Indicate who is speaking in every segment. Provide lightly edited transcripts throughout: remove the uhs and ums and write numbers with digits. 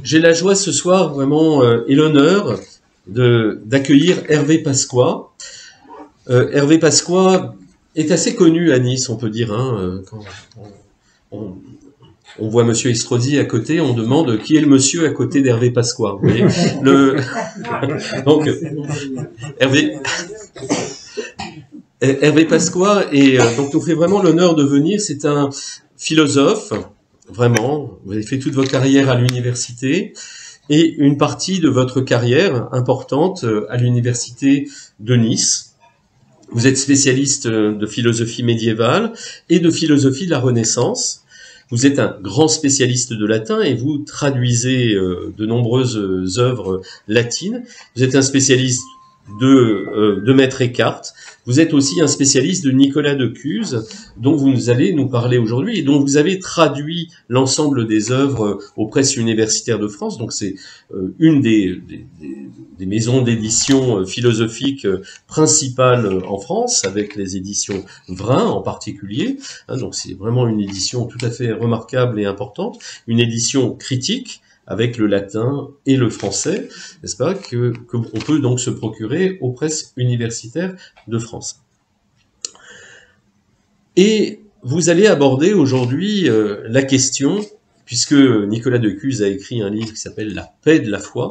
Speaker 1: J'ai la joie ce soir vraiment et l'honneur d'accueillir Hervé Pasqua. Hervé Pasqua est assez connu à Nice, on peut dire. Quand on voit Monsieur Estrosi à côté, on demande qui est le monsieur à côté d'Hervé Pasqua. Vous voyez donc, Hervé Pasqua donc nous fait vraiment l'honneur de venir. C'est un philosophe. Vraiment, vous avez fait toute votre carrière à l'université et une partie de votre carrière importante à l'université de Nice. Vous êtes spécialiste de philosophie médiévale et de philosophie de la Renaissance. Vous êtes un grand spécialiste de latin et vous traduisez de nombreuses œuvres latines. Vous êtes un spécialiste de Maître Eckhart. Vous êtes aussi un spécialiste de Nicolas de Cuse, dont vous allez nous parler aujourd'hui, et dont vous avez traduit l'ensemble des œuvres aux presses universitaires de France. Donc c'est une des maisons d'édition philosophiques principales en France, avec les éditions Vrin en particulier. Donc c'est vraiment une édition tout à fait remarquable et importante, une édition critique, avec le latin et le français, n'est-ce pas, qu'on peut donc se procurer aux presses universitaires de France. Et vous allez aborder aujourd'hui la question, puisque Nicolas de Cuse a écrit un livre qui s'appelle « La paix de la foi ».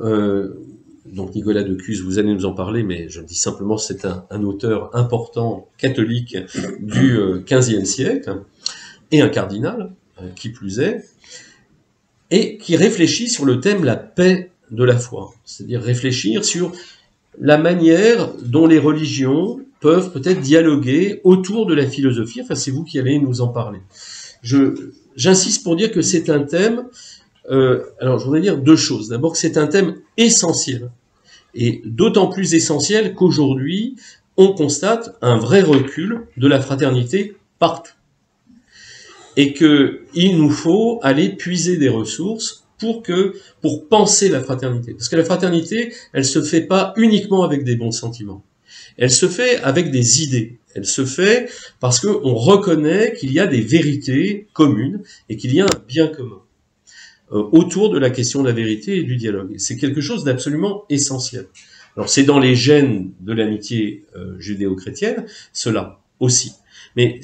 Speaker 1: Donc Nicolas de Cuse, vous allez nous en parler, mais je dis simplement c'est un auteur important catholique du XVe siècle, et un cardinal, qui plus est, et qui réfléchit sur le thème la paix de la foi, c'est-à-dire réfléchir sur la manière dont les religions peuvent peut-être dialoguer autour de la philosophie. Enfin, c'est vous qui allez nous en parler. J'insiste pour dire que c'est un thème, alors je voudrais dire deux choses. D'abord que c'est un thème essentiel, et d'autant plus essentiel qu'aujourd'hui, on constate un vrai recul de la fraternité partout. Et qu'il nous faut aller puiser des ressources pour penser la fraternité. Parce que la fraternité, elle se fait pas uniquement avec des bons sentiments. Elle se fait avec des idées. Elle se fait parce qu'on reconnaît qu'il y a des vérités communes et qu'il y a un bien commun autour de la question de la vérité et du dialogue. Et c'est quelque chose d'absolument essentiel. Alors c'est dans les gènes de l'amitié judéo-chrétienne, cela aussi. Mais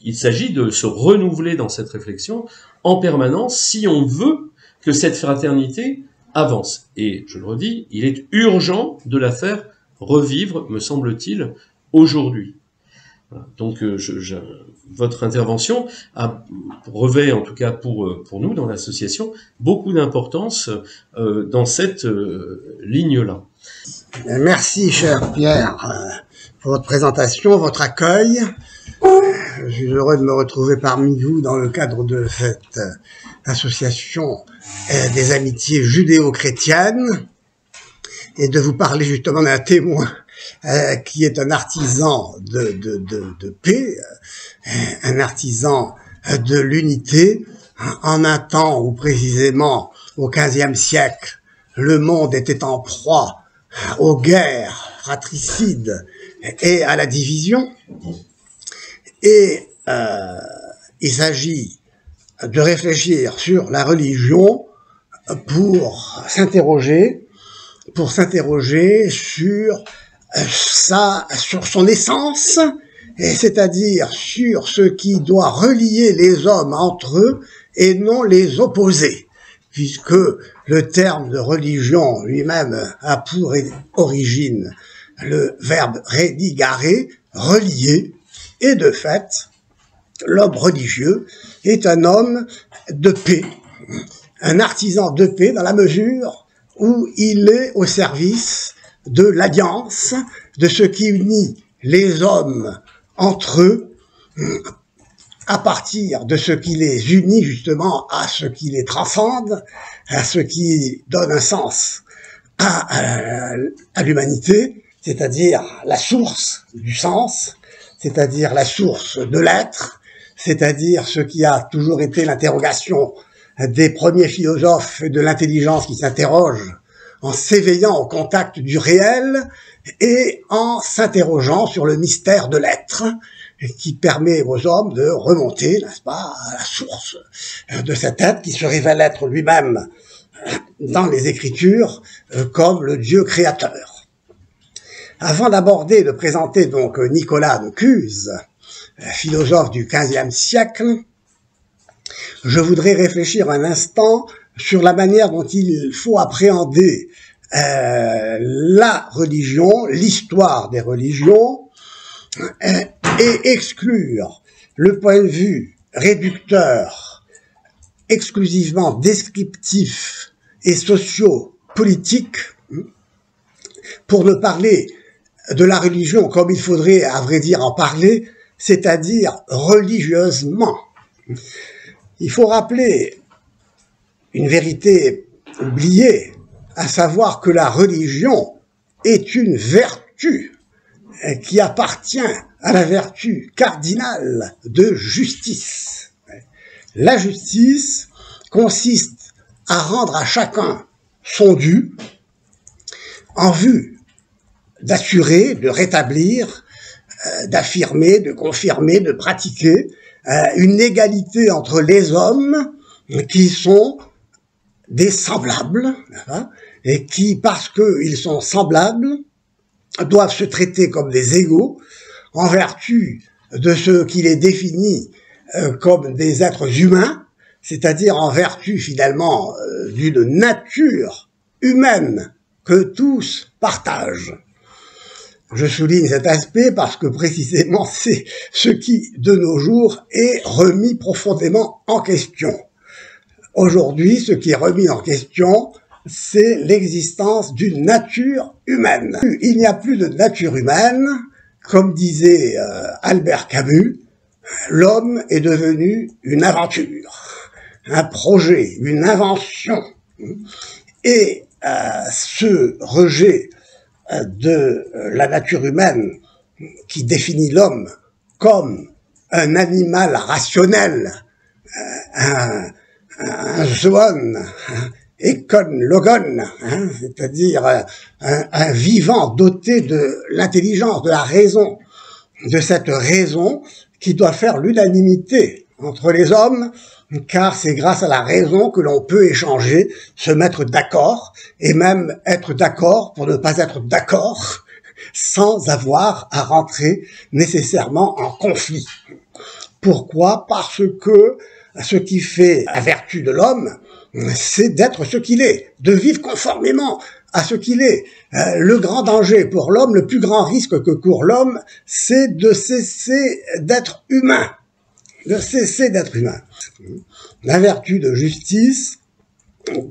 Speaker 1: il s'agit de se renouveler dans cette réflexion en permanence si on veut que cette fraternité avance. Et je le redis, il est urgent de la faire revivre, me semble-t-il, aujourd'hui. Donc votre intervention revêt, en tout cas pour nous dans l'association, beaucoup d'importance dans cette ligne-là.
Speaker 2: Merci, cher Pierre, pour votre présentation, votre accueil. Je suis heureux de me retrouver parmi vous dans le cadre de cette association des amitiés judéo-chrétiennes et de vous parler justement d'un témoin qui est un artisan de paix, un artisan de l'unité, en un temps où précisément au XVe siècle, le monde était en proie aux guerres fratricides et à la division. Et il s'agit de réfléchir sur la religion pour s'interroger sur son essence, c'est-à-dire sur ce qui doit relier les hommes entre eux et non les opposer, puisque le terme de religion lui-même a pour origine le verbe religare, relier, et de fait, l'homme religieux est un homme de paix, un artisan de paix dans la mesure où il est au service de l'alliance, de ce qui unit les hommes entre eux, à partir de ce qui les unit justement à ce qui les transcende, à ce qui donne un sens à l'humanité, c'est-à-dire la source du sens, c'est-à-dire la source de l'être, c'est-à-dire ce qui a toujours été l'interrogation des premiers philosophes de l'intelligence qui s'interrogent en s'éveillant au contact du réel et en s'interrogeant sur le mystère de l'être. et qui permet aux hommes de remonter, n'est-ce pas, à la source de cet être qui se révèle être lui-même dans les Écritures comme le Dieu créateur. Avant d'aborder et de présenter donc Nicolas de Cuse, philosophe du XVe siècle, je voudrais réfléchir un instant sur la manière dont il faut appréhender la religion, l'histoire des religions, et exclure le point de vue réducteur, exclusivement descriptif et socio-politique, pour ne parler de la religion comme il faudrait, à vrai dire, en parler, c'est-à-dire religieusement. Il faut rappeler une vérité oubliée, à savoir que la religion est une vertu qui appartient à la vertu cardinale de justice. La justice consiste à rendre à chacun son dû en vue d'assurer, de rétablir, d'affirmer, de confirmer, de pratiquer une égalité entre les hommes qui sont des semblables, et qui, parce qu'ils sont semblables, doivent se traiter comme des égaux en vertu de ce qui les définit comme des êtres humains, c'est-à-dire en vertu finalement d'une nature humaine que tous partagent. Je souligne cet aspect parce que précisément c'est ce qui, de nos jours, est remis profondément en question. Aujourd'hui, ce qui est remis en question, c'est l'existence d'une nature humaine. Il n'y a plus de nature humaine, comme disait Albert Camus, l'homme est devenu une aventure, un projet, une invention. Et ce rejet de la nature humaine qui définit l'homme comme un animal rationnel, un zoon, ekon logon, c'est-à-dire un vivant doté de l'intelligence, de la raison, de cette raison qui doit faire l'unanimité entre les hommes, car c'est grâce à la raison que l'on peut échanger, se mettre d'accord, et même être d'accord pour ne pas être d'accord, sans avoir à rentrer nécessairement en conflit. Pourquoi? Parce que ce qui fait la vertu de l'homme, c'est d'être ce qu'il est, de vivre conformément à ce qu'il est. Le grand danger pour l'homme, le plus grand risque que court l'homme, c'est de cesser d'être humain. De cesser d'être humain. La vertu de justice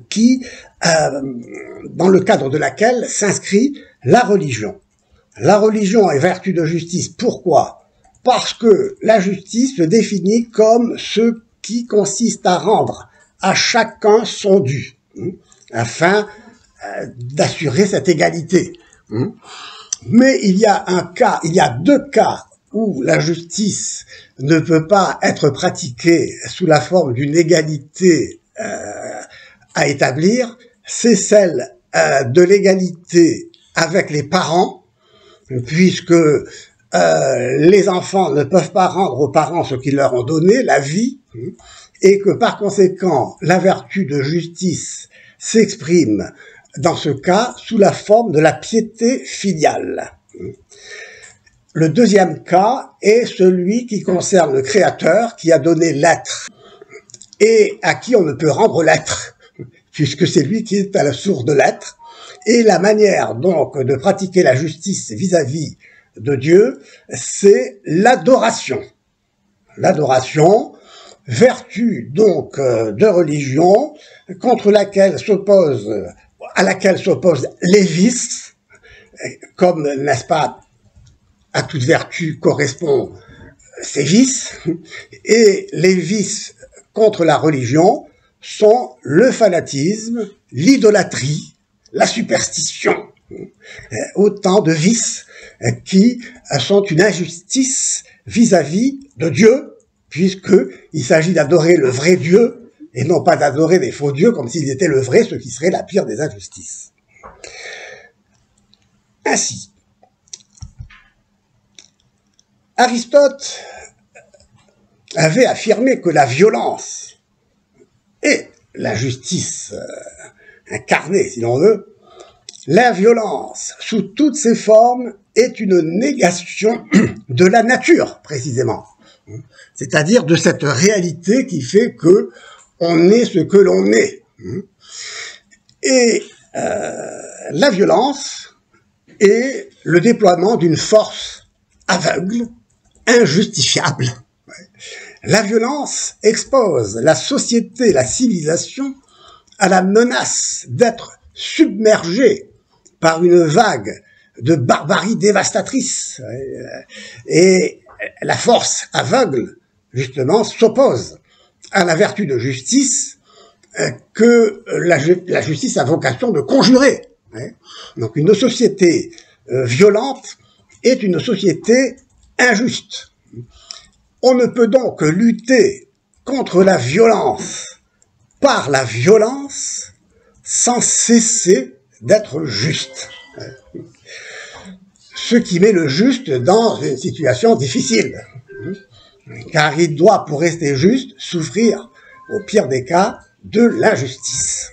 Speaker 2: qui, dans le cadre de laquelle s'inscrit la religion. La religion est vertu de justice. Pourquoi? Parce que la justice se définit comme ce qui consiste à rendre à chacun son dû, afin d'assurer cette égalité. Mais il y a deux cas où la justice ne peut pas être pratiquée sous la forme d'une égalité à établir, c'est celle de l'égalité avec les parents, puisque les enfants ne peuvent pas rendre aux parents ce qu'ils leur ont donné, la vie, et que par conséquent, la vertu de justice s'exprime dans ce cas sous la forme de la piété filiale. Le deuxième cas est celui qui concerne le Créateur qui a donné l'être et à qui on ne peut rendre l'être, puisque c'est lui qui est à la source de l'être. Et la manière donc de pratiquer la justice vis-à-vis de Dieu, c'est l'adoration. L'adoration, vertu donc de religion contre à laquelle s'opposent les vices, comme, n'est-ce pas, à toute vertu correspond ces vices, et les vices contre la religion sont le fanatisme, l'idolâtrie, la superstition, autant de vices qui sont une injustice vis-à-vis de Dieu, puisqu'il s'agit d'adorer le vrai Dieu et non pas d'adorer des faux dieux comme s'ils étaient le vrai, ce qui serait la pire des injustices. Ainsi, Aristote avait affirmé que la violence et la justice incarnée, si l'on veut, la violence sous toutes ses formes est une négation de la nature, précisément. C'est-à-dire de cette réalité qui fait que on est ce que l'on est. Et la violence est le déploiement d'une force aveugle, injustifiable. La violence expose la société, la civilisation, à la menace d'être submergée par une vague de barbarie dévastatrice. Et la force aveugle, justement, s'oppose à la vertu de justice que la justice a vocation de conjurer. Donc une société violente est une société injuste. On ne peut donc lutter contre la violence par la violence sans cesser d'être juste. Ce qui met le juste dans une situation difficile. Car il doit, pour rester juste, souffrir, au pire des cas, de l'injustice.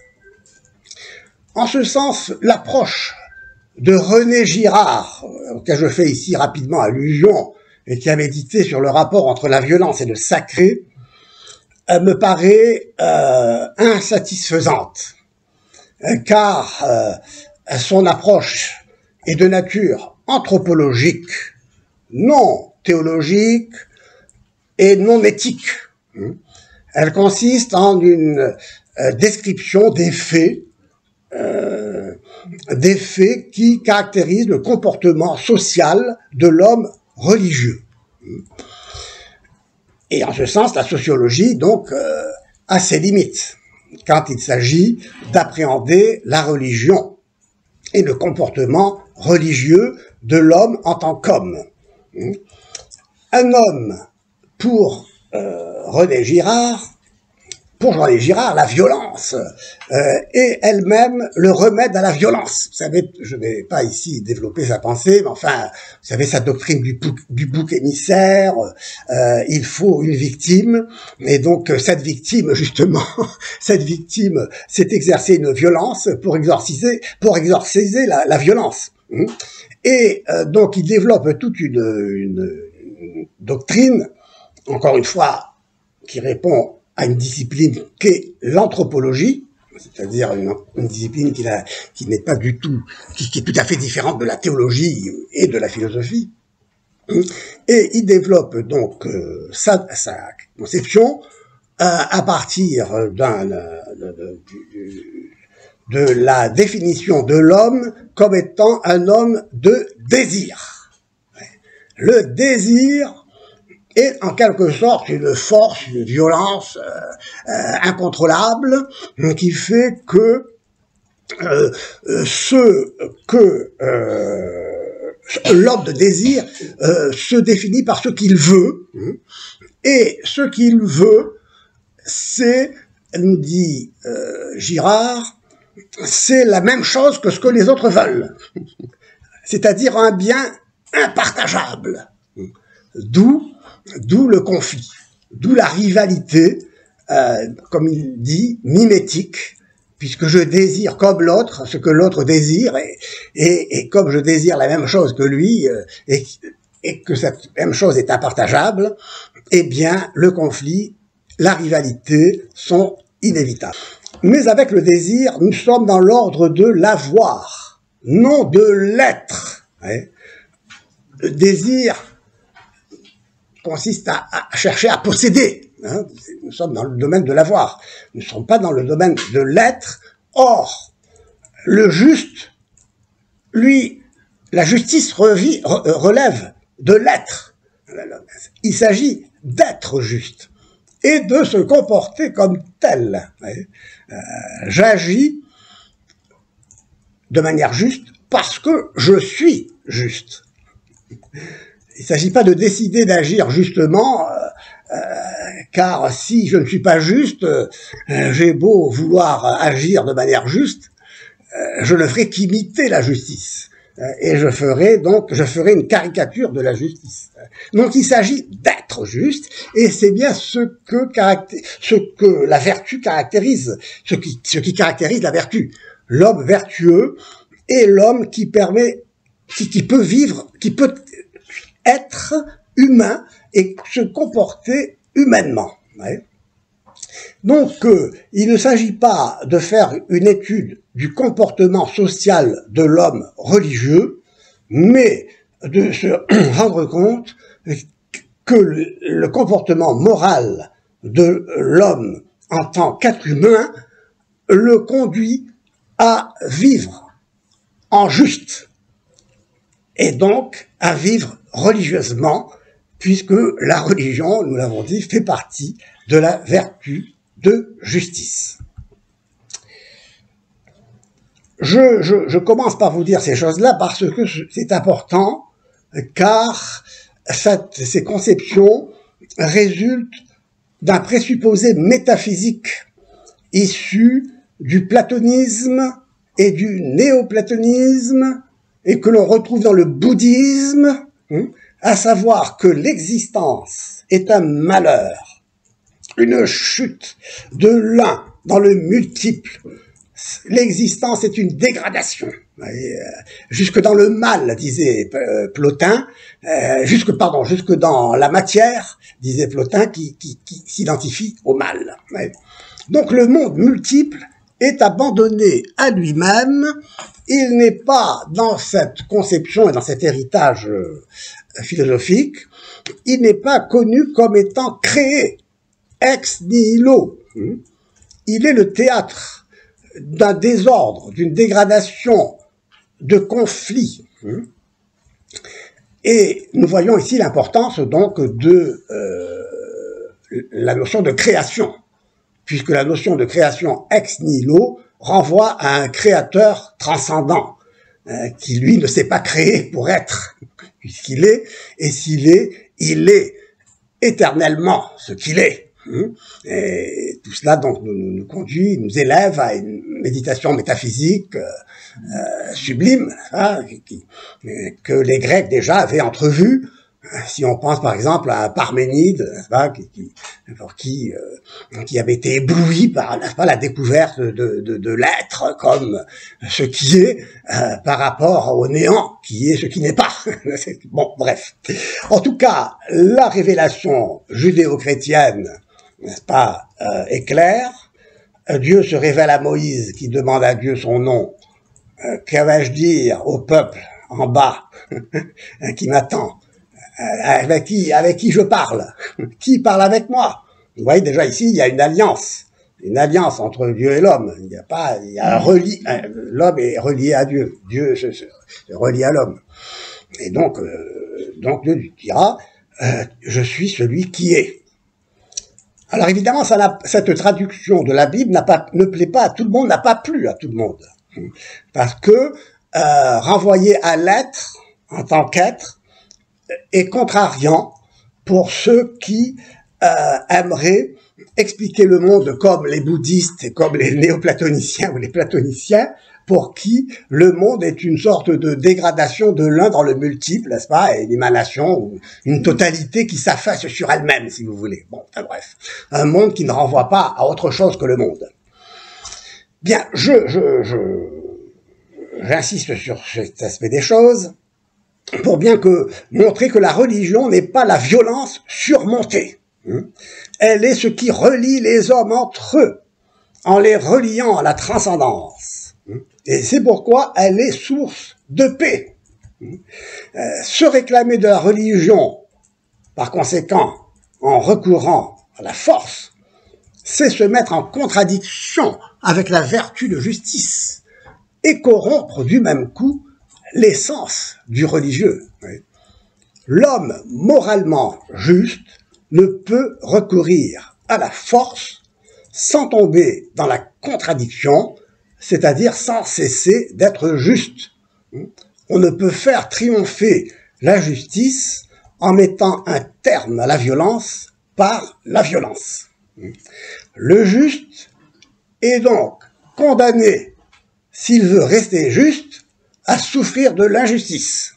Speaker 2: En ce sens, l'approche de René Girard, auquel je fais ici rapidement allusion, et qui a médité sur le rapport entre la violence et le sacré, me paraît insatisfaisante, car son approche est de nature anthropologique, non théologique et non éthique. Elle consiste en une description des faits qui caractérisent le comportement social de l'homme religieux. Et en ce sens, la sociologie, donc, a ses limites quand il s'agit d'appréhender la religion et le comportement religieux de l'homme en tant qu'homme. Un homme, pour René Girard, la violence est elle-même le remède à la violence. Vous savez, je ne vais pas ici développer sa pensée, mais enfin, vous savez, sa doctrine du bouc émissaire, il faut une victime, et donc cette victime, justement, cette victime s'est exercée une violence pour exorciser la violence. Et donc il développe toute une doctrine, encore une fois, qui répond à une discipline qu'est l'anthropologie, c'est-à-dire une discipline qui n'est pas du tout, qui est tout à fait différente de la théologie et de la philosophie. Et il développe donc sa conception à partir de la définition de l'homme comme étant un homme de désir. Le désir est en quelque sorte une force, une violence incontrôlable qui fait que l'homme de désir se définit par ce qu'il veut, et ce qu'il veut, c'est, nous dit Girard, c'est la même chose que ce que les autres veulent, c'est-à-dire un bien impartageable, d'où le conflit, d'où la rivalité, comme il dit, mimétique, puisque je désire comme l'autre ce que l'autre désire, et comme je désire la même chose que lui, et que cette même chose est impartageable, eh bien, le conflit, la rivalité sont inévitables. Mais avec le désir, nous sommes dans l'ordre de l'avoir, non de l'être. Le désir consiste à chercher à posséder. Nous sommes dans le domaine de l'avoir. Nous ne sommes pas dans le domaine de l'être. Or, le juste, lui, la justice relève de l'être. Il s'agit d'être juste et de se comporter comme tel. J'agis de manière juste parce que je suis juste. Il ne s'agit pas de décider d'agir justement, car si je ne suis pas juste, j'ai beau vouloir agir de manière juste, je ne ferai qu'imiter la justice. et je ferai une caricature de la justice. Donc il s'agit d'être juste, et c'est bien ce que la vertu caractérise, ce qui caractérise la vertu. L'homme vertueux est l'homme qui peut vivre, qui peut être humain et se comporter humainement. Ouais. Donc, il ne s'agit pas de faire une étude du comportement social de l'homme religieux, mais de se rendre compte que le comportement moral de l'homme en tant qu'être humain le conduit à vivre en juste, et donc à vivre religieusement, puisque la religion, nous l'avons dit, fait partie de la vertu de justice. Je commence par vous dire ces choses-là parce que c'est important, car ces conceptions résultent d'un présupposé métaphysique issu du platonisme et du néoplatonisme, et que l'on retrouve dans le bouddhisme, à savoir que l'existence est un malheur, une chute de l'un dans le multiple. L'existence est une dégradation. Jusque dans le mal, disait Plotin, jusque dans la matière, disait Plotin, qui s'identifie au mal. Donc le monde multiple est abandonné à lui-même. Il n'est pas dans cette conception et dans cet héritage philosophique, il n'est pas connu comme étant créé ex nihilo. Il est le théâtre d'un désordre, d'une dégradation, de conflits. Et nous voyons ici l'importance donc de la notion de création, puisque la notion de création ex nihilo renvoie à un créateur transcendant, qui lui ne s'est pas créé pour être, puisqu'il est, et s'il est, il est éternellement ce qu'il est. Et tout cela donc nous conduit, nous élève à une méditation métaphysique sublime, que les Grecs déjà avaient entrevue. Si on pense par exemple à Parménide, qui avait été ébloui par la découverte de l'être comme ce qui est par rapport au néant, qui est ce qui n'est pas. Bon, bref. En tout cas, la révélation judéo-chrétienne, n'est-ce pas, est claire. Dieu se révèle à Moïse qui demande à Dieu son nom. Que vais-je dire au peuple en bas qui m'attend? Avec qui je parle? Qui parle avec moi? Vous voyez déjà ici, il y a une alliance entre Dieu et l'homme. L'homme est relié à Dieu. Dieu se relie à l'homme. Et donc Dieu lui dira, je suis celui qui est. Alors évidemment, cette traduction de la Bible ne plaît pas à tout le monde, n'a pas plu à tout le monde. Parce que renvoyer à l'être en tant qu'être est contrariant pour ceux qui aimeraient expliquer le monde comme les bouddhistes et comme les néoplatoniciens ou les platoniciens, pour qui le monde est une sorte de dégradation de l'un dans le multiple, n'est-ce pas, et une émanation, ou une totalité qui s'affaisse sur elle-même, si vous voulez. Bon, enfin bref, un monde qui ne renvoie pas à autre chose que le monde. Bien, j'insiste sur cet aspect des choses, pour bien montrer que la religion n'est pas la violence surmontée. Elle est ce qui relie les hommes entre eux, en les reliant à la transcendance. Et c'est pourquoi elle est source de paix. Se réclamer de la religion, par conséquent, en recourant à la force, c'est se mettre en contradiction avec la vertu de justice et corrompre du même coup l'essence du religieux. L'homme moralement juste ne peut recourir à la force sans tomber dans la contradiction, c'est-à-dire sans cesser d'être juste. On ne peut faire triompher la justice en mettant un terme à la violence par la violence. Le juste est donc condamné, s'il veut rester juste, à souffrir de l'injustice.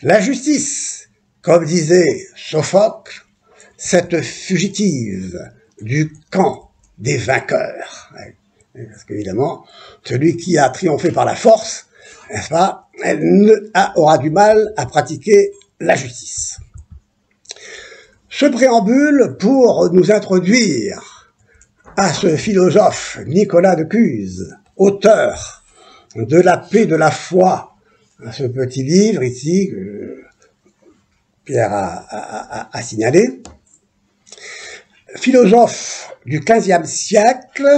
Speaker 2: La justice, comme disait Sophocle, cette fugitive du camp des vainqueurs. Parce qu'évidemment, celui qui a triomphé par la force, n'est-ce pas, aura du mal à pratiquer la justice. Ce préambule pour nous introduire à ce philosophe Nicolas de Cuse, auteur de La paix de la foi, ce petit livre ici que Pierre a signalé, philosophe du XVe siècle,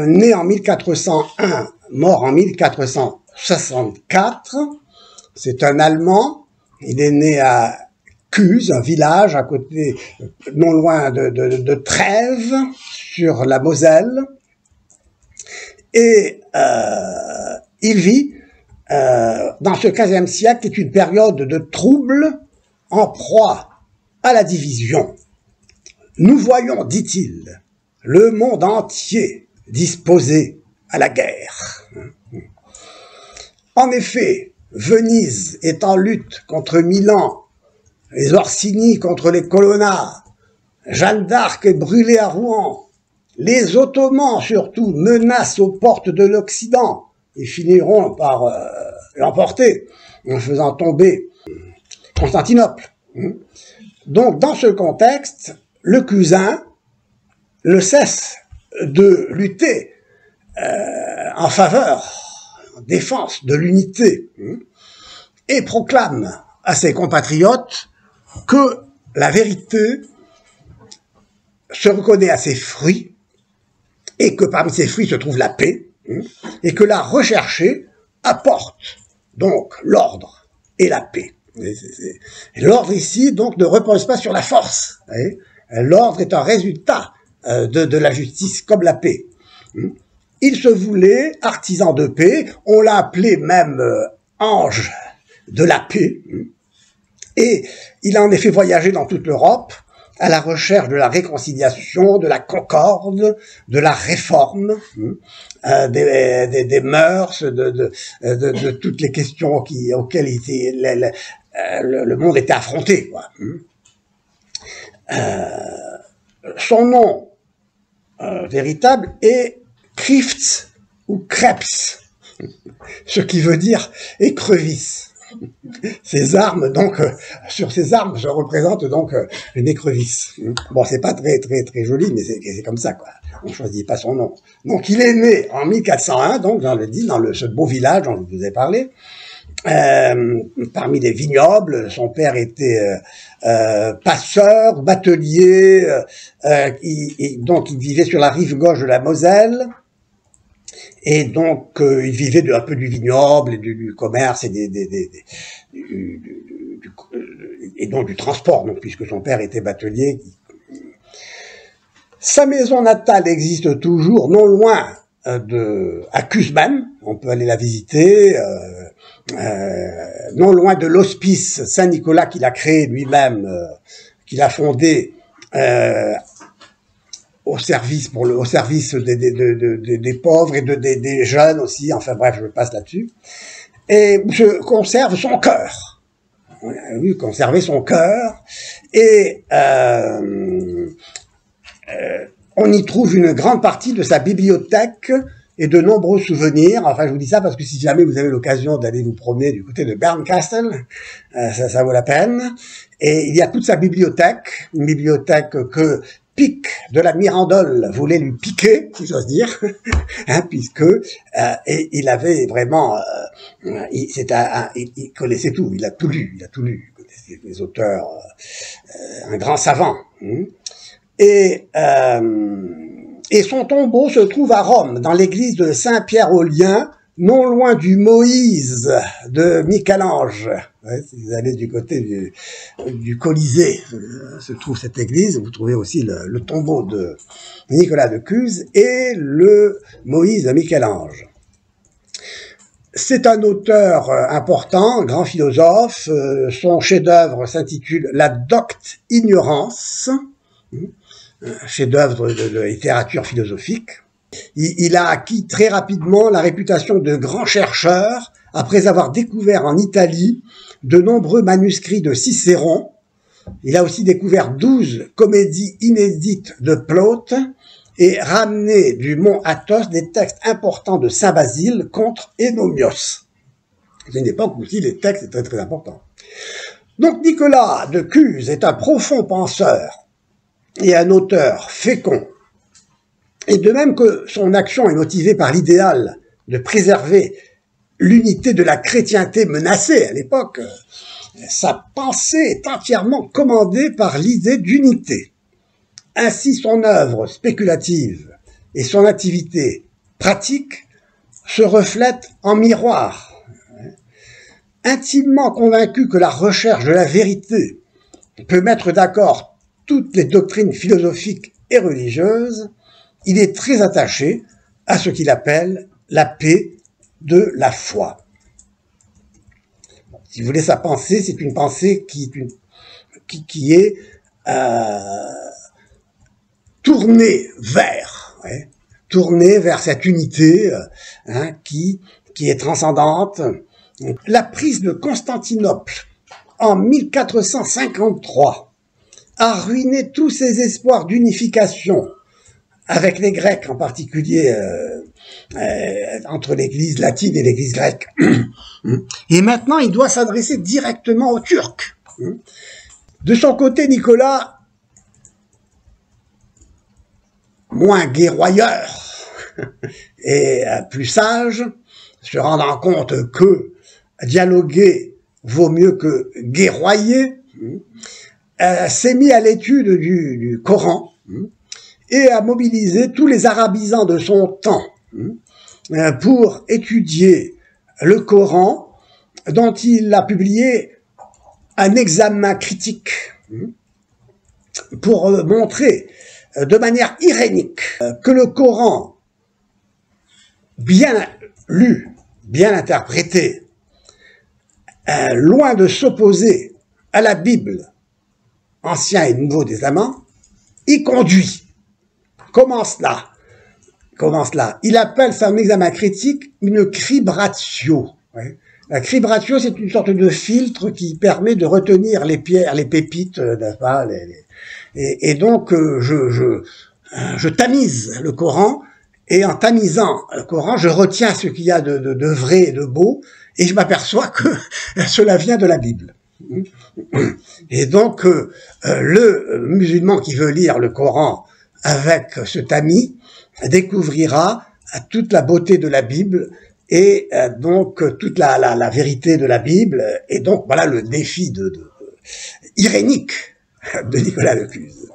Speaker 2: né en 1401, mort en 1464, c'est un Allemand, il est né à Cuse, un village à côté, non loin de Trèves, sur la Moselle, et il vit dans ce XVe siècle, qui est une période de trouble, en proie à la division. Nous voyons, dit-il, le monde entier disposé à la guerre. En effet, Venise est en lutte contre Milan, les Orsini contre les Colonna, Jeanne d'Arc est brûlée à Rouen, les Ottomans surtout menacent aux portes de l'Occident et finiront par l'emporter en faisant tomber Constantinople. Donc dans ce contexte, le Cusin ne cesse de lutter en faveur, en défense de l'unité, et proclame à ses compatriotes que la vérité se reconnaît à ses fruits, et que parmi ces fruits se trouve la paix, et que la rechercher apporte donc l'ordre et la paix. L'ordre ici donc ne repose pas sur la force. L'ordre est un résultat de la justice comme la paix. Il se voulait artisan de paix, on l'a appelé même ange de la paix, et il a en effet voyagé dans toute l'Europe à la recherche de la réconciliation, de la concorde, de la réforme, des mœurs, de toutes les questions auxquelles le monde était affronté, quoi. Son nom véritable est Crifts ou Krebs, ce qui veut dire écrevisse. Ces armes, donc, sur ces armes, se représente donc une écrevisse. Bon, c'est pas très joli, mais c'est comme ça, quoi. On choisit pas son nom. Donc, il est né en 1401, donc, ce beau village dont je vous ai parlé, parmi les vignobles. Son père était passeur, batelier, donc il vivait sur la rive gauche de la Moselle. Et donc, il vivait un peu du vignoble et du commerce et donc du transport, donc, puisque son père était batelier. Sa maison natale existe toujours, non loin à Cuse même, on peut aller la visiter, non loin de l'hospice Saint-Nicolas qu'il a créé lui-même, qu'il a fondé au service des pauvres et des jeunes aussi, enfin bref, je passe là-dessus, et je conserve son cœur. Oui, conserver son cœur, et on y trouve une grande partie de sa bibliothèque et de nombreux souvenirs. Enfin, je vous dis ça parce que si jamais vous avez l'occasion d'aller vous promener du côté de Bernkastel, ça vaut la peine. Et il y a toute sa bibliothèque, une bibliothèque que Pic de la Mirandole voulait lui piquer, si j'ose dire, puisque et il avait vraiment, il connaissait tout, il a tout lu, il connaissait les auteurs, un grand savant. Et son tombeau se trouve à Rome, dans l'église de Saint-Pierre-aux-Liens, non loin du Moïse de Michel-Ange. Si vous allez du côté du Colisée, se trouve cette église. Vous trouvez aussi le tombeau de Nicolas de Cuse et le Moïse de Michel-Ange. C'est un auteur important, grand philosophe. Son chef-d'œuvre s'intitule La Docte Ignorance, un chef-d'œuvre de littérature philosophique. Il a acquis très rapidement la réputation de grand chercheur après avoir découvert en Italie de nombreux manuscrits de Cicéron. Il a aussi découvert 12 comédies inédites de Plaute et ramené du mont Athos des textes importants de Saint Basile contre Énomios. C'est une époque où aussi les textes étaient très importants. Donc Nicolas de Cuse est un profond penseur et un auteur fécond. Et de même que son action est motivée par l'idéal de préserver l'unité de la chrétienté menacée à l'époque, sa pensée est entièrement commandée par l'idée d'unité. Ainsi, son œuvre spéculative et son activité pratique se reflètent en miroir. Intimement convaincu que la recherche de la vérité peut mettre d'accord toutes les doctrines philosophiques et religieuses, il est très attaché à ce qu'il appelle la paix de la foi. Si vous voulez, sa pensée, c'est une pensée qui est tournée vers cette unité qui est transcendante. La prise de Constantinople en 1453 a ruiné tous ses espoirs d'unification avec les Grecs en particulier, entre l'église latine et l'église grecque. Et maintenant, il doit s'adresser directement aux Turcs. De son côté, Nicolas, moins guerroyeur et plus sage, se rendant compte que dialoguer vaut mieux que guerroyer, s'est mis à l'étude du Coran et a mobilisé tous les arabisants de son temps pour étudier le Coran, dont il a publié un examen critique pour montrer de manière irénique que le Coran, bien lu, bien interprété, loin de s'opposer à la Bible, Ancien et Nouveau Testament, y conduit. Comment cela? Il appelle son examen critique une cribratio. La cribratio, c'est une sorte de filtre qui permet de retenir les pierres, les pépites, n'est-ce pas, et donc je tamise le Coran, et en tamisant le Coran, je retiens ce qu'il y a de vrai et de beau, et je m'aperçois que cela vient de la Bible. Et donc le musulman qui veut lire le Coran avec ce tamis découvrira toute la beauté de la Bible et donc toute la vérité de la Bible, et donc voilà le défi irénique de Nicolas de Cuse.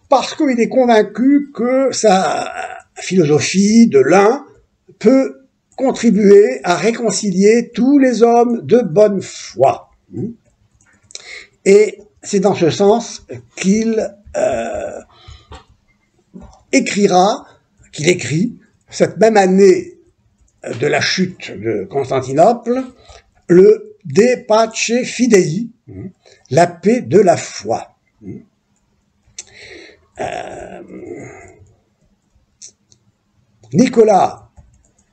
Speaker 2: Parce qu'il est convaincu que sa philosophie de l'un peut contribuer à réconcilier tous les hommes de bonne foi. Et c'est dans ce sens qu'il écrit cette même année de la chute de Constantinople, le De Pace Fidei, la paix de la foi. Nicolas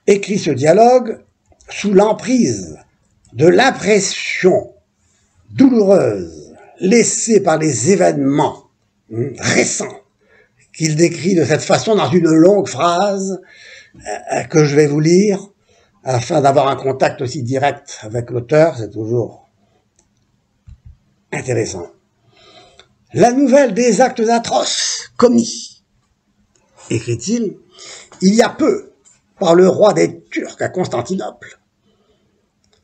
Speaker 2: écrit ce dialogue sous l'emprise de l'impression douloureuse laissée par les événements récents qu'il décrit de cette façon dans une longue phrase que je vais vous lire afin d'avoir un contact aussi direct avec l'auteur, c'est toujours intéressant. La nouvelle des actes atroces commis, écrit-il, il y a peu par le roi des Turcs à Constantinople,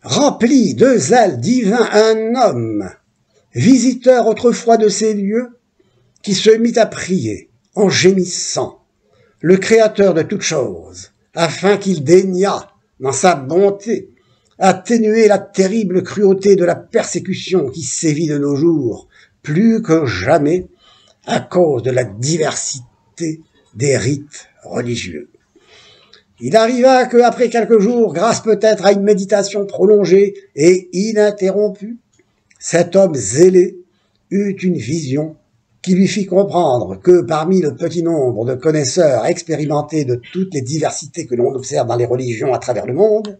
Speaker 2: rempli de zèle divin un homme, visiteur autrefois de ces lieux, qui se mit à prier en gémissant le Créateur de toutes choses, afin qu'il daignât, dans sa bonté, atténuer la terrible cruauté de la persécution qui sévit de nos jours, plus que jamais, à cause de la diversité des rites religieux. Il arriva que, après quelques jours, grâce peut-être à une méditation prolongée et ininterrompue, cet homme zélé eut une vision qui lui fit comprendre que parmi le petit nombre de connaisseurs expérimentés de toutes les diversités que l'on observe dans les religions à travers le monde,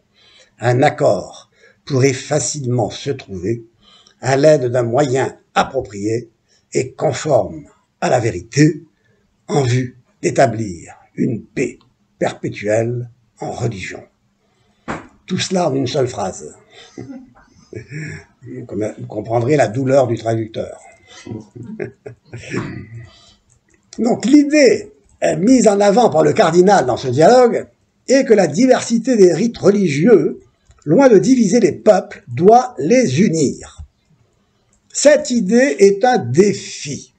Speaker 2: un accord pourrait facilement se trouver à l'aide d'un moyen approprié et conforme à la vérité en vue d'établir une paix perpétuelle en religion. Tout cela en une seule phrase. Vous comprendrez la douleur du traducteur. Donc l'idée mise en avant par le cardinal dans ce dialogue est que la diversité des rites religieux, loin de diviser les peuples, doit les unir. Cette idée est un défi.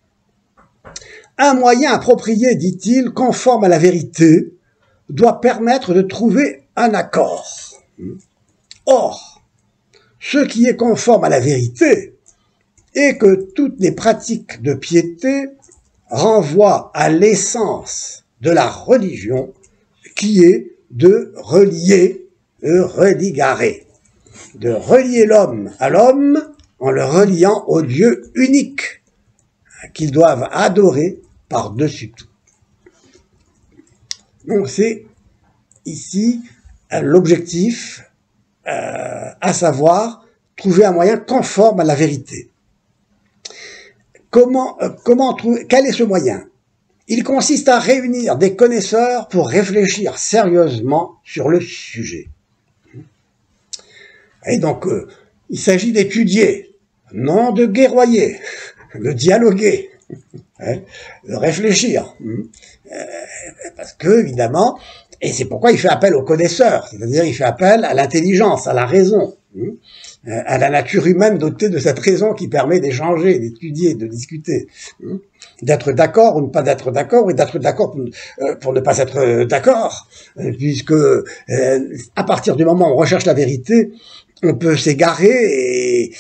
Speaker 2: Un moyen approprié, dit-il, conforme à la vérité, doit permettre de trouver un accord. Or, ce qui est conforme à la vérité est que toutes les pratiques de piété renvoient à l'essence de la religion qui est de relier, de religare, de relier l'homme à l'homme en le reliant au Dieu unique qu'ils doivent adorer par-dessus tout. Donc c'est ici l'objectif, à savoir trouver un moyen conforme à la vérité. Comment trouver, quel est ce moyen? Il consiste à réunir des connaisseurs pour réfléchir sérieusement sur le sujet. Et donc, il s'agit d'étudier, non de guerroyer, de dialoguer, de réfléchir. Parce que, évidemment, et c'est pourquoi il fait appel aux connaisseurs, c'est-à-dire il fait appel à l'intelligence, à la raison, à la nature humaine dotée de cette raison qui permet d'échanger, d'étudier, de discuter, d'être d'accord ou ne pas être d'accord, et d'être d'accord pour ne pas être d'accord, puisque à partir du moment où on recherche la vérité, on peut s'égarer,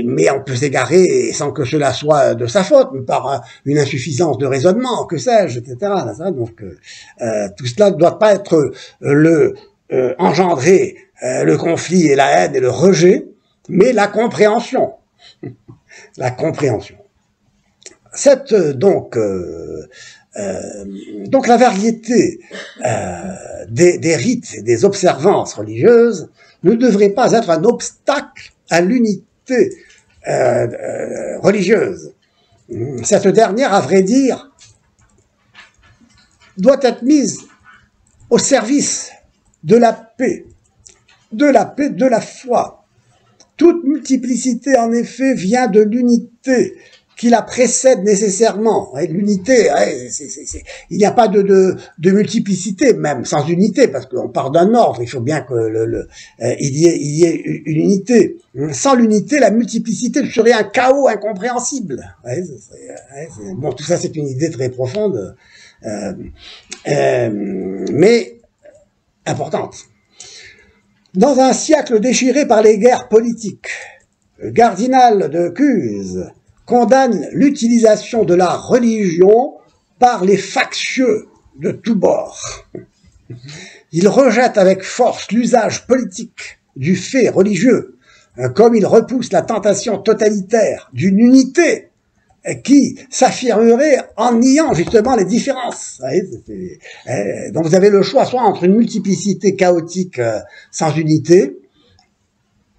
Speaker 2: mais on peut s'égarer sans que cela soit de sa faute, mais par une insuffisance de raisonnement, que sais-je, etc. Donc tout cela ne doit pas être engendrer le conflit et la haine et le rejet, mais la compréhension. La compréhension. Donc la variété des rites et des observances religieuses ne devrait pas être un obstacle à l'unité religieuse. Cette dernière, à vrai dire, doit être mise au service de la paix, de la foi. Toute multiplicité, en effet, vient de l'unité qui la précède nécessairement. L'unité, il n'y a pas de multiplicité, même sans unité, parce qu'on part d'un ordre, il faut bien que il y ait une unité. Sans l'unité, la multiplicité serait un chaos incompréhensible. Bon, tout ça, c'est une idée très profonde, mais importante. Dans un siècle déchiré par les guerres politiques, le cardinal de Cuse condamne l'utilisation de la religion par les factieux de tous bords. Il rejette avec force l'usage politique du fait religieux, comme il repousse la tentation totalitaire d'une unité qui s'affirmerait en niant justement les différences. Donc vous avez le choix soit entre une multiplicité chaotique sans unité,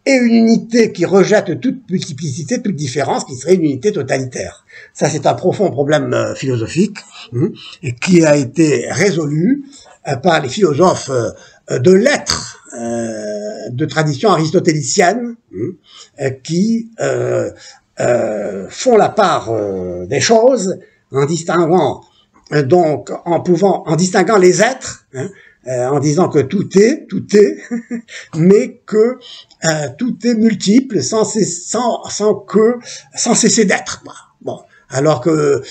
Speaker 2: et une unité qui rejette toute multiplicité, toute différence, qui serait une unité totalitaire. Ça, c'est un profond problème philosophique et qui a été résolu par les philosophes de lettres de tradition aristotélicienne qui font la part des choses en distinguant donc en distinguant les êtres, en disant que tout est, mais que tout est multiple sans cesser d'être. Bon, alors que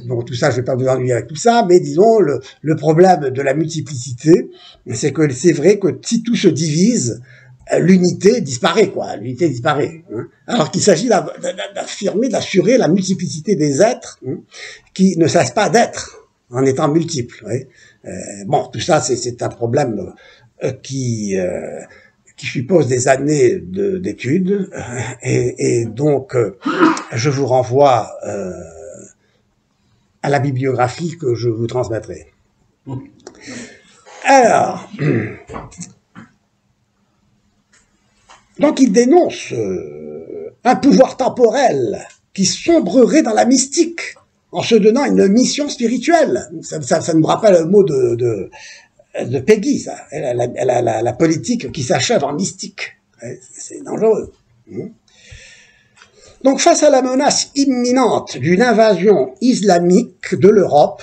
Speaker 2: bon, tout ça, je vais pas vous ennuyer avec tout ça, mais disons le problème de la multiplicité, c'est que c'est vrai que si tout se divise, l'unité disparaît, quoi. L'unité disparaît. Alors qu'il s'agit d'affirmer, d'assurer la multiplicité des êtres qui ne cessent pas d'être en étant multiples. Bon, tout ça, c'est un problème qui qui suppose des années d'études, et donc je vous renvoie à la bibliographie que je vous transmettrai. Alors, donc il dénonce un pouvoir temporel qui sombrerait dans la mystique en se donnant une mission spirituelle. Ça nous rappelle le mot de Peggy, ça. La politique qui s'achève en mystique. C'est dangereux. Donc face à la menace imminente d'une invasion islamique de l'Europe,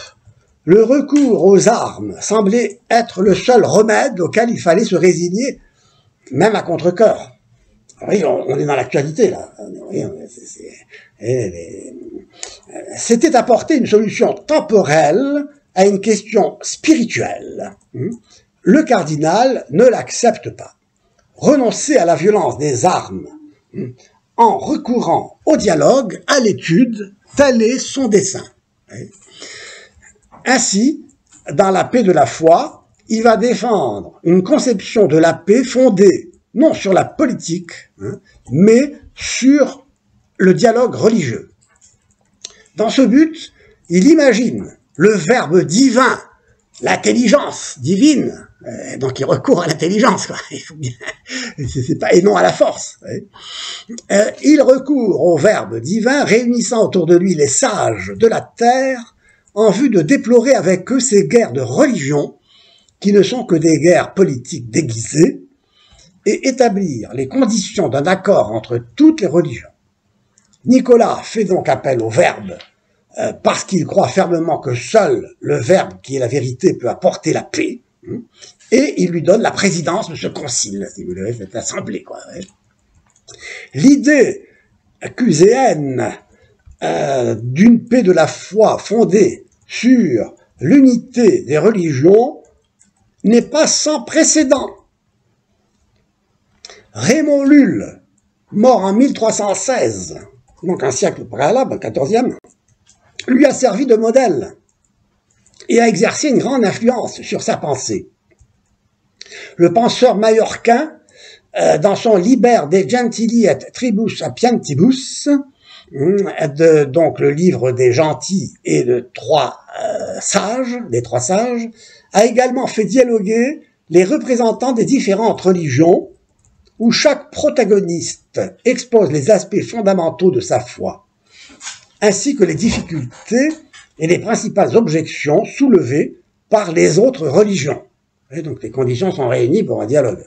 Speaker 2: le recours aux armes semblait être le seul remède auquel il fallait se résigner, même à contre-cœur. Oui, on est dans l'actualité, là. Oui, c'était apporter une solution temporelle à une question spirituelle. Le cardinal ne l'accepte pas. Renoncer à la violence des armes en recourant au dialogue, à l'étude, tel est son dessein. Ainsi, dans la paix de la foi, il va défendre une conception de la paix fondée non sur la politique, mais sur le dialogue religieux. Dans ce but, il imagine le Verbe divin, l'intelligence divine, donc il recourt à l'intelligence, et non à la force. Il recourt au Verbe divin, réunissant autour de lui les sages de la terre, en vue de déplorer avec eux ces guerres de religion, qui ne sont que des guerres politiques déguisées, et établir les conditions d'un accord entre toutes les religions. Nicolas fait donc appel au Verbe, parce qu'il croit fermement que seul le Verbe, qui est la vérité, peut apporter la paix, et il lui donne la présidence de ce concile, si vous voulez, cette assemblée, quoi. L'idée cuséenne d'une paix de la foi fondée sur l'unité des religions n'est pas sans précédent. Raymond Lulle, mort en 1316, donc un siècle préalable, 14e, lui a servi de modèle et a exercé une grande influence sur sa pensée. Le penseur mallorquin, dans son Liber de Gentili et Tribus Sapientibus, donc le livre des gentils et des trois sages, a également fait dialoguer les représentants des différentes religions, où chaque protagoniste expose les aspects fondamentaux de sa foi, ainsi que les difficultés et les principales objections soulevées par les autres religions. Et donc les conditions sont réunies pour un dialogue.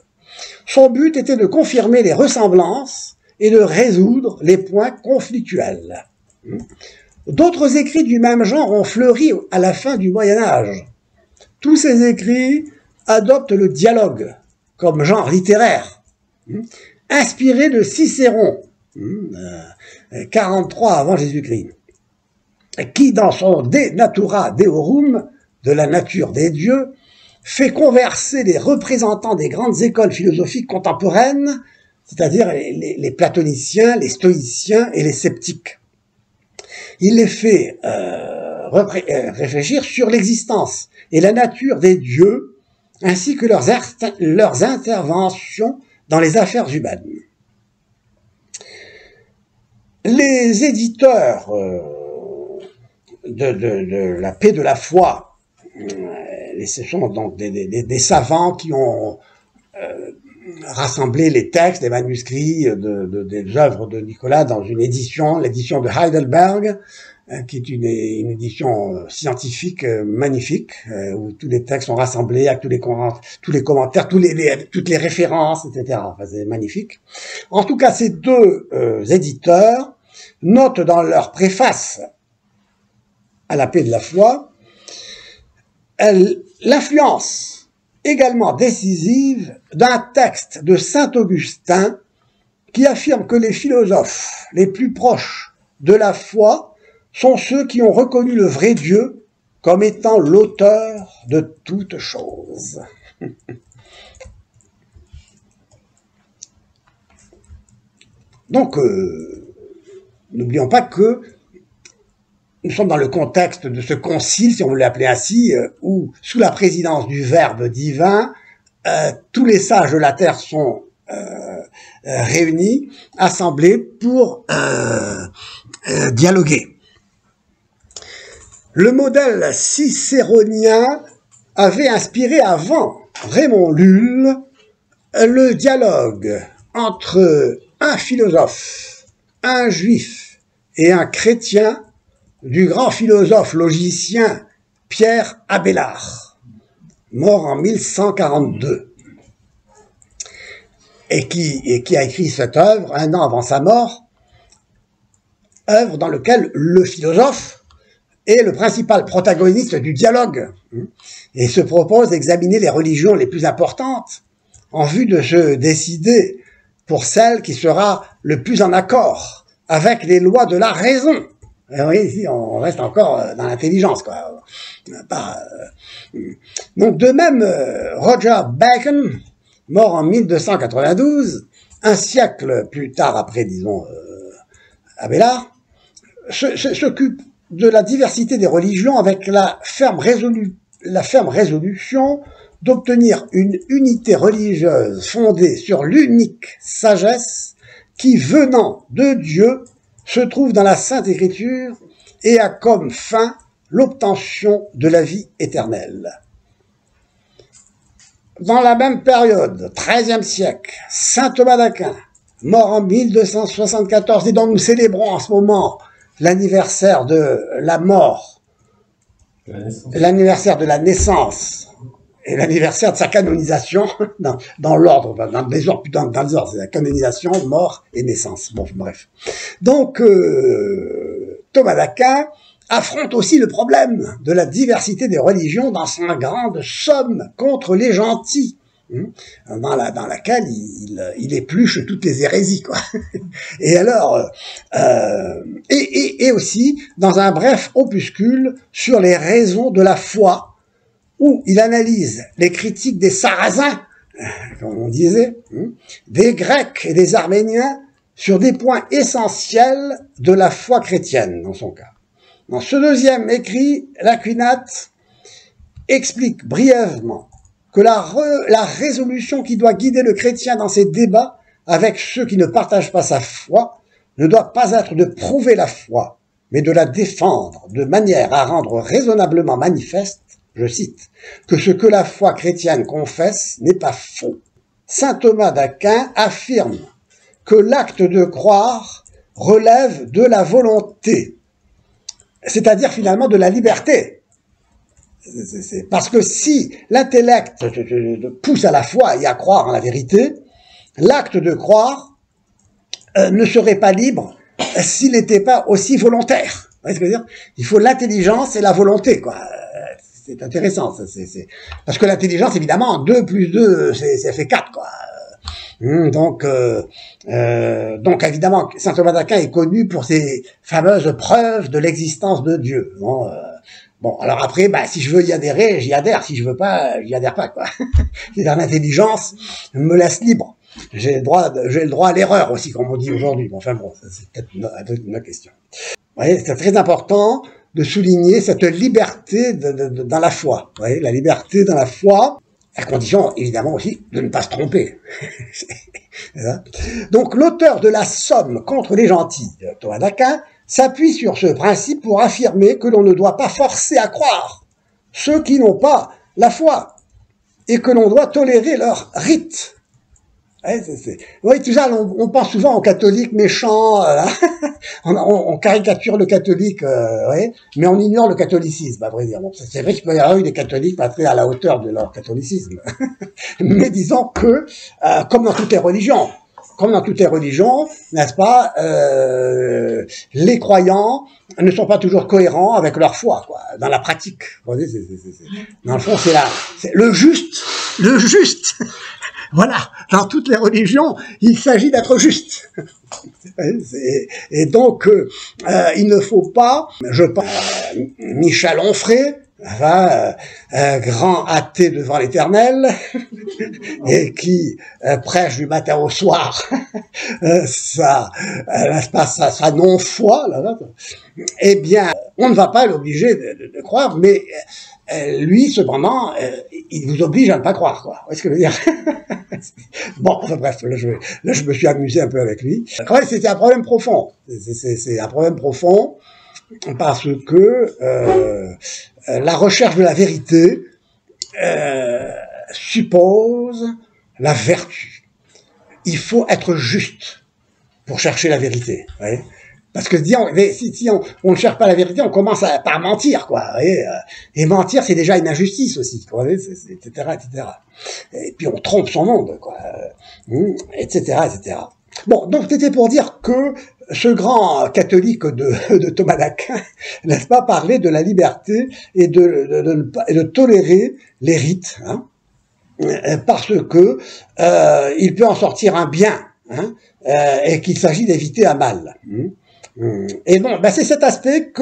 Speaker 2: Son but était de confirmer les ressemblances et de résoudre les points conflictuels. D'autres écrits du même genre ont fleuri à la fin du Moyen-Âge. Tous ces écrits adoptent le dialogue comme genre littéraire, inspiré de Cicéron, 43 avant Jésus-Christ, qui dans son De Natura Deorum, de la nature des dieux, fait converser les représentants des grandes écoles philosophiques contemporaines, c'est-à-dire les platoniciens, les stoïciens et les sceptiques. Il les fait réfléchir sur l'existence et la nature des dieux, ainsi que leurs interventions dans les affaires humaines. Les éditeurs de la paix de la foi, ce sont donc des savants qui ont rassemblé les textes, les manuscrits des œuvres de Nicolas dans une édition, l'édition de Heidelberg, qui est une édition scientifique magnifique, où tous les textes sont rassemblés avec tous les commentaires, toutes les références, etc. Enfin, c'est magnifique. En tout cas, ces deux éditeurs notent dans leur préface à la paix de la foi l'influence également décisive d'un texte de saint Augustin qui affirme que les philosophes les plus proches de la foi sont ceux qui ont reconnu le vrai Dieu comme étant l'auteur de toutes choses. Donc, n'oublions pas que nous sommes dans le contexte de ce concile, si on veut l'appeler ainsi, où, sous la présidence du Verbe divin, tous les sages de la terre sont réunis, assemblés pour dialoguer. Le modèle cicéronien avait inspiré avant Raymond Lull le dialogue entre un philosophe, un juif et un chrétien du grand philosophe logicien Pierre Abélard, mort en 1142, et qui a écrit cette œuvre un an avant sa mort, œuvre dans laquelle le philosophe est le principal protagoniste du dialogue et se propose d'examiner les religions les plus importantes en vue de se décider pour celle qui sera le plus en accord avec les lois de la raison. Et oui, ici, on reste encore dans l'intelligence, quoi. Donc, de même, Roger Bacon, mort en 1292, un siècle plus tard après, disons, Abélard, s'occupe de la diversité des religions avec la ferme résolution d'obtenir une unité religieuse fondée sur l'unique sagesse qui, venant de Dieu, se trouve dans la Sainte Écriture et a comme fin l'obtention de la vie éternelle. Dans la même période, 13e siècle, saint Thomas d'Aquin, mort en 1274 et dont nous célébrons en ce moment l'anniversaire de la mort, l'anniversaire de la naissance et l'anniversaire de sa canonisation, dans l'ordre, dans les ordres, c'est la canonisation, mort et naissance. Bon, bref. Donc, Thomas d'Aquin affronte aussi le problème de la diversité des religions dans sa grande somme contre les gentils, dans laquelle il épluche toutes les hérésies, quoi. Et alors, et aussi dans un bref opuscule sur les raisons de la foi, où il analyse les critiques des Sarrasins, comme on disait, des Grecs et des Arméniens sur des points essentiels de la foi chrétienne, dans son cas. Dans ce deuxième écrit, l'Aquinat explique brièvement que la résolution qui doit guider le chrétien dans ses débats avec ceux qui ne partagent pas sa foi ne doit pas être de prouver la foi, mais de la défendre de manière à rendre raisonnablement manifeste, je cite, que ce que la foi chrétienne confesse n'est pas faux. Saint Thomas d'Aquin affirme que l'acte de croire relève de la volonté, c'est-à-dire finalement de la liberté. Parce que si l'intellect pousse à la foi et à croire en la vérité, l'acte de croire ne serait pas libre s'il n'était pas aussi volontaire. Vous voyez ce que je veux dire ? Il faut l'intelligence et la volonté, quoi. C'est intéressant, parce que l'intelligence, évidemment, 2 plus 2, ça fait 4, quoi. Donc évidemment, saint Thomas d'Aquin est connu pour ses fameuses preuves de l'existence de Dieu. Bon, alors après, si je veux y adhérer, j'y adhère. Si je veux pas, j'y adhère pas, quoi. C'est-à-dire l'intelligence me laisse libre. J'ai le droit à l'erreur aussi, comme on dit aujourd'hui. Bon, enfin bon, c'est peut-être une autre question. Vous voyez, c'est très important de souligner cette liberté dans la foi. Vous voyez, la liberté dans la foi, à condition, évidemment, aussi, de ne pas se tromper. Donc, l'auteur de la Somme contre les gentils, Thomas d'Aquin, s'appuie sur ce principe pour affirmer que l'on ne doit pas forcer à croire ceux qui n'ont pas la foi et que l'on doit tolérer leur rite. Oui, tout ça, on pense souvent aux catholiques méchants, on caricature le catholique, mais on ignore le catholicisme, à vrai dire. Bon, c'est vrai qu'il peut y avoir eu des catholiques pas très à la hauteur de leur catholicisme. Mais disons que, comme dans toutes les religions, n'est-ce pas, les croyants ne sont pas toujours cohérents avec leur foi, quoi, dans la pratique. Vous voyez, dans le fond, c'est le juste. Voilà, dans toutes les religions, il s'agit d'être juste. Et donc, il ne faut pas, je pense, Michel Onfray, enfin, un grand athée devant l'Éternel, et qui prêche du matin au soir sa non-foi, eh bien, on ne va pas l'obliger de croire, mais lui, cependant, il vous oblige à ne pas croire, quoi. Vous voyez ce que je veux dire? Bon, enfin bref, là je me suis amusé un peu avec lui. C'était un problème profond. C'est un problème profond parce que la recherche de la vérité suppose la vertu. Il faut être juste pour chercher la vérité. Vous voyez? Parce que si on ne cherche pas la vérité, on commence par mentir, quoi. Vous voyez, et mentir, c'est déjà une injustice aussi, vous voyez, etc., etc. Et puis on trompe son monde, quoi, etc., etc. Bon, donc c'était pour dire que ce grand catholique de Thomas d'Aquin, n'est-ce pas, parlait de la liberté et de tolérer les rites, hein, parce que il peut en sortir un bien, hein, et qu'il s'agit d'éviter un mal. Et bon, ben c'est cet aspect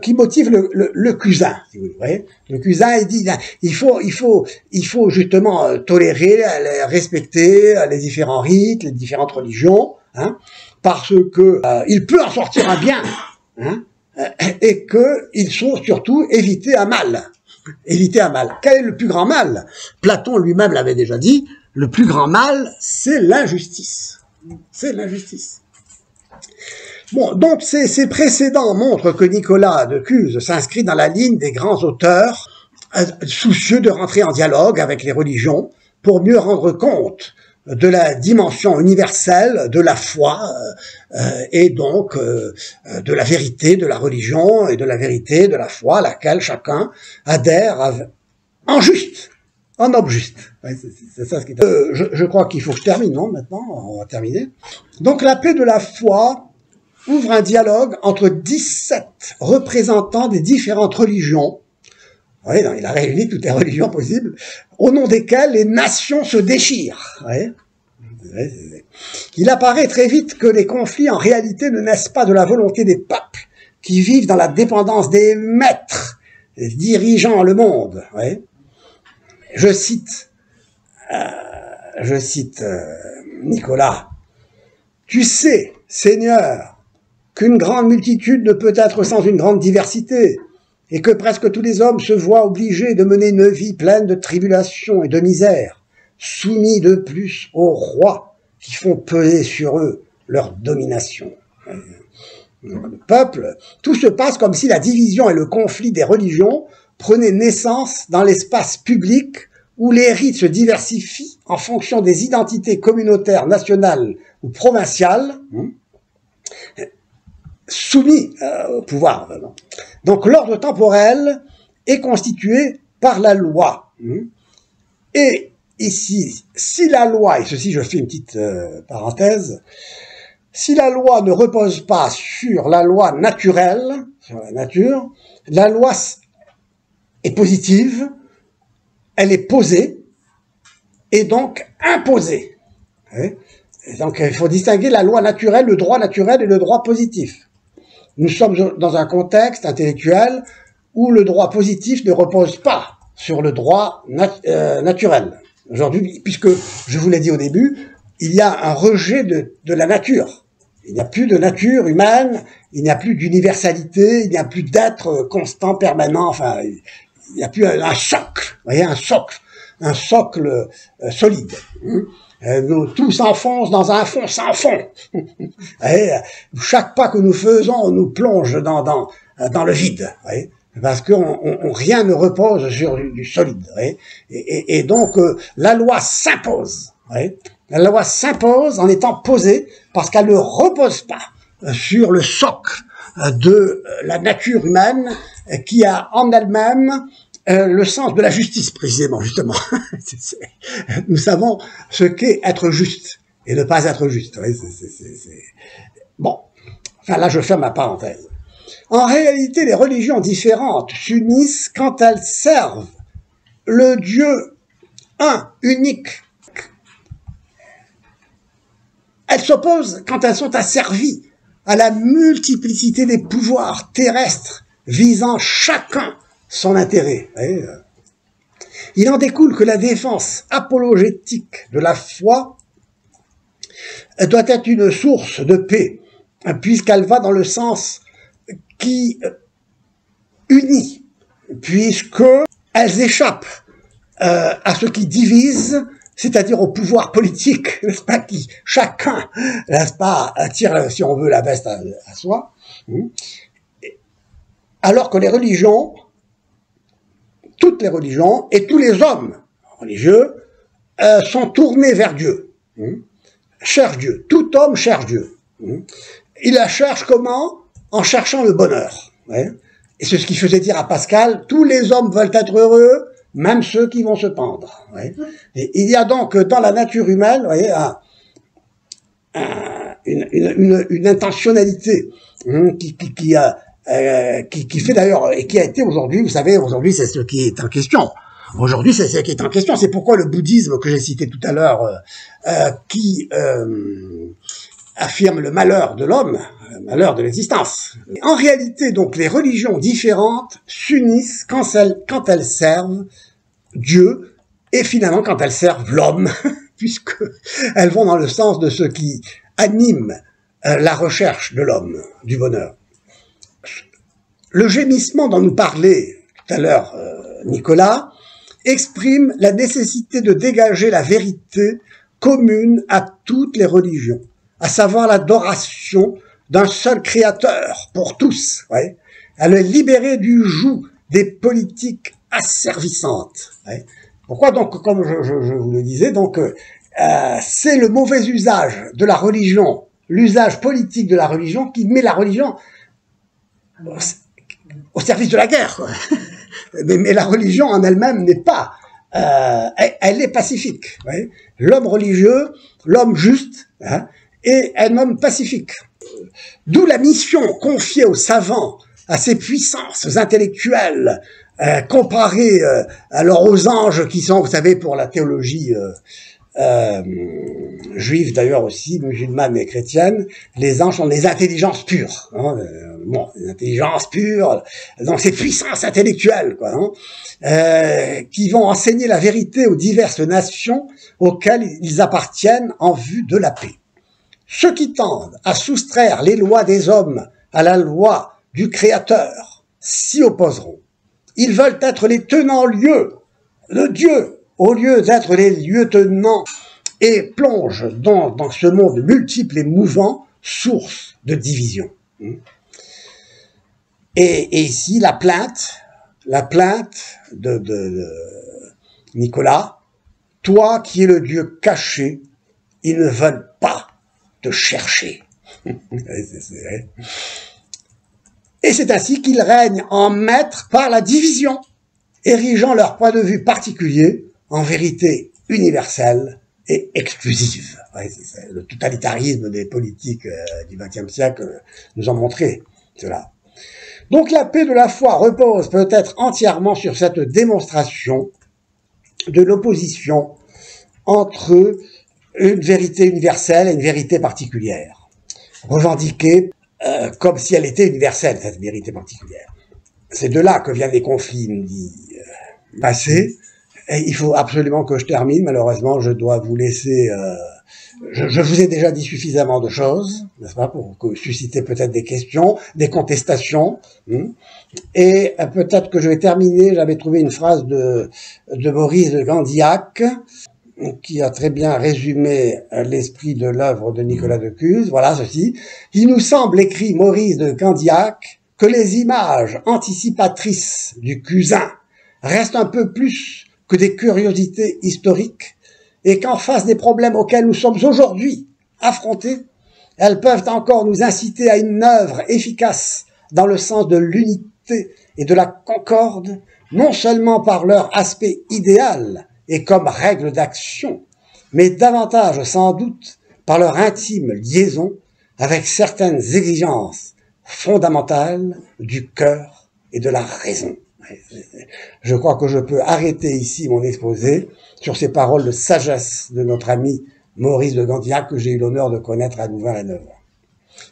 Speaker 2: qui motive le Cusin, si vous voyez. Le Cusin, il dit, il faut justement tolérer, respecter les différents rites, les différentes religions, hein, parce que il peut en sortir un bien, hein, et que il faut surtout éviter un mal. Éviter un mal. Quel est le plus grand mal? Platon lui-même l'avait déjà dit. Le plus grand mal, c'est l'injustice. C'est l'injustice. Bon, donc ces précédents montrent que Nicolas de Cuse s'inscrit dans la ligne des grands auteurs soucieux de rentrer en dialogue avec les religions pour mieux rendre compte de la dimension universelle de la foi et donc de la vérité de la religion et de la vérité de la foi à laquelle chacun adhère en juste, en homme juste. C'est ça ce qui est... je crois qu'il faut que je termine, non? Maintenant, on va terminer. Donc la paix de la foi ouvre un dialogue entre 17 représentants des différentes religions. Oui, il a réuni toutes les religions possibles, au nom desquelles les nations se déchirent. Oui. Il apparaît très vite que les conflits, en réalité, ne naissent pas de la volonté des peuples, qui vivent dans la dépendance des maîtres dirigeant le monde. Oui. Je cite Nicolas. « Tu sais, Seigneur, qu'une grande multitude ne peut être sans une grande diversité, et que presque tous les hommes se voient obligés de mener une vie pleine de tribulations et de misère, soumis de plus aux rois qui font peser sur eux leur domination. » Le peuple, tout se passe comme si la division et le conflit des religions prenaient naissance dans l'espace public où les rites se diversifient en fonction des identités communautaires, nationales ou provinciales, soumis au pouvoir. Donc l'ordre temporel est constitué par la loi. Et ici, si la loi, et ceci je fais une petite parenthèse, si la loi ne repose pas sur la loi naturelle, sur la nature, la loi est positive, elle est posée, et donc imposée. Et donc il faut distinguer la loi naturelle, le droit naturel et le droit positif. Nous sommes dans un contexte intellectuel où le droit positif ne repose pas sur le droit naturel. Aujourd'hui, puisque, je vous l'ai dit au début, il y a un rejet de la nature. Il n'y a plus de nature humaine, il n'y a plus d'universalité, il n'y a plus d'être constant, permanent, enfin, il n'y a plus un socle, vous voyez, un socle solide. Nous tous s'enfoncent dans un fond sans fond. Et chaque pas que nous faisons nous plonge dans le vide, voyez, parce que rien ne repose sur du solide. Et donc la loi s'impose. La loi s'impose en étant posée parce qu'elle ne repose pas sur le socle de la nature humaine qui a en elle-même le sens de la justice, précisément, justement. Nous savons ce qu'est être juste et ne pas être juste. Bon, enfin là je ferme ma parenthèse. En réalité, les religions différentes s'unissent quand elles servent le Dieu un, unique. Elles s'opposent quand elles sont asservies à la multiplicité des pouvoirs terrestres visant chacun son intérêt. Il en découle que la défense apologétique de la foi doit être une source de paix, puisqu'elle va dans le sens qui unit, puisqu'elles échappent à ce qui divise, c'est-à-dire au pouvoir politique, n'est-ce pas, qui chacun, n'est-ce pas, tire, si on veut, la veste à soi, alors que les religions, toutes les religions et tous les hommes religieux sont tournés vers Dieu, cherchent Dieu. Tout homme cherche Dieu. Il la cherche comment? En cherchant le bonheur. Et c'est ce qui faisait dire à Pascal, tous les hommes veulent être heureux, même ceux qui vont se pendre. Et il y a donc dans la nature humaine, une intentionnalité qui fait d'ailleurs, et qui a été aujourd'hui, vous savez, aujourd'hui c'est ce qui est en question. Aujourd'hui, c'est ce qui est en question. C'est pourquoi le bouddhisme que j'ai cité tout à l'heure, qui affirme le malheur de l'homme, le malheur de l'existence. En réalité, donc, les religions différentes s'unissent quand elles servent Dieu et finalement quand elles servent l'homme, puisque elles vont dans le sens de ce qui anime la recherche de l'homme, du bonheur. Le gémissement dont nous parlait tout à l'heure Nicolas exprime la nécessité de dégager la vérité commune à toutes les religions, à savoir l'adoration d'un seul créateur pour tous, à le libérer du joug des politiques asservissantes. Pourquoi donc, comme je vous le disais, donc c'est le mauvais usage de la religion, l'usage politique de la religion qui met la religion au service de la guerre, quoi. Mais la religion en elle-même n'est pas, elle est pacifique. L'homme religieux, l'homme juste, est un homme pacifique. D'où la mission confiée aux savants, à ces puissances intellectuelles, comparées alors aux anges qui sont, vous savez, pour la théologie juive d'ailleurs aussi, musulmane et chrétienne, les anges sont des intelligences pures. Les intelligences pures, donc ces puissances intellectuelles, qui vont enseigner la vérité aux diverses nations auxquelles ils appartiennent en vue de la paix. Ceux qui tendent à soustraire les lois des hommes à la loi du Créateur s'y opposeront. Ils veulent être les tenants-lieux de Dieu, au lieu d'être les lieutenants, et plongent dans ce monde multiple et mouvant, source de division. Et ici, la plainte de Nicolas, toi qui es le Dieu caché, ils ne veulent pas te chercher. Et c'est ainsi qu'ils règnent en maîtres par la division, érigeant leur point de vue particulier en vérité universelle et exclusive. Le totalitarisme des politiques du XXe siècle nous a montré cela. Donc la paix de la foi repose peut-être entièrement sur cette démonstration de l'opposition entre une vérité universelle et une vérité particulière, revendiquée comme si elle était universelle, cette vérité particulière. C'est de là que viennent les conflits, nous dit Massé. Et il faut absolument que je termine, malheureusement je dois vous laisser... Je vous ai déjà dit suffisamment de choses, n'est-ce pas, pour susciter peut-être des questions, des contestations. Et peut-être que je vais terminer, j'avais trouvé une phrase de Maurice de Candiac, qui a très bien résumé l'esprit de l'œuvre de Nicolas de Cuse. Voilà ceci. Il nous semble, écrit Maurice de Candiac, que les images anticipatrices du Cusin restent un peu plus que des curiosités historiques, et qu'en face des problèmes auxquels nous sommes aujourd'hui affrontés, elles peuvent encore nous inciter à une œuvre efficace dans le sens de l'unité et de la concorde, non seulement par leur aspect idéal et comme règle d'action, mais davantage sans doute par leur intime liaison avec certaines exigences fondamentales du cœur et de la raison. Je crois que je peux arrêter ici mon exposé sur ces paroles de sagesse de notre ami Maurice de Candiac, que j'ai eu l'honneur de connaître à Louvain-la-Neuve.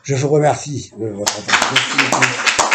Speaker 2: Je vous remercie de votre attention.